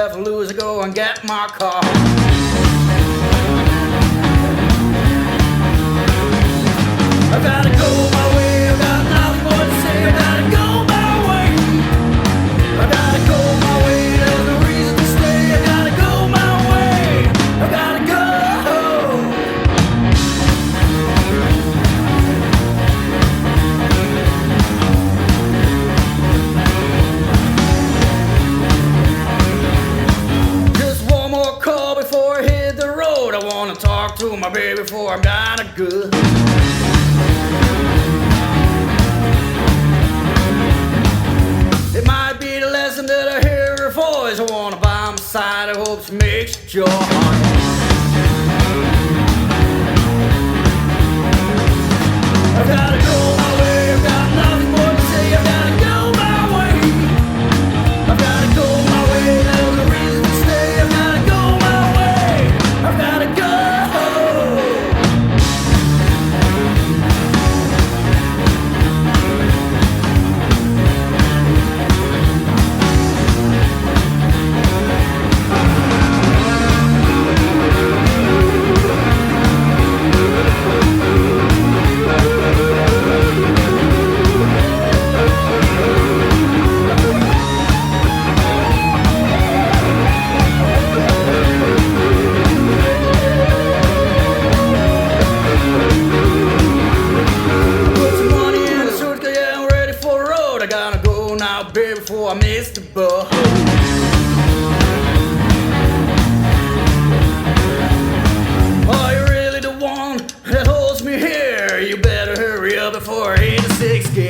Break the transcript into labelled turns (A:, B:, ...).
A: myself to lose, I go and get my car. I gotta go my way, I got nothing more to say, I gotta go my way. I gotta go my way, there's no reason to stay, I gotta go my way, I gotta go. Just one more call before I hit the road, I wanna talk to my baby before I'm kinda good. It might be the lesson that I hear her voice. I wanna by my side, I hope she makes your heart. I gotta go my way, I've got nothing more to say, I gotta go my way. I gotta go my way, there's no reason to stay, I gotta go my way, I gotta go. Before I miss the boat. Are you really the one that holds me here? You better hurry up before I hit the 6th gear.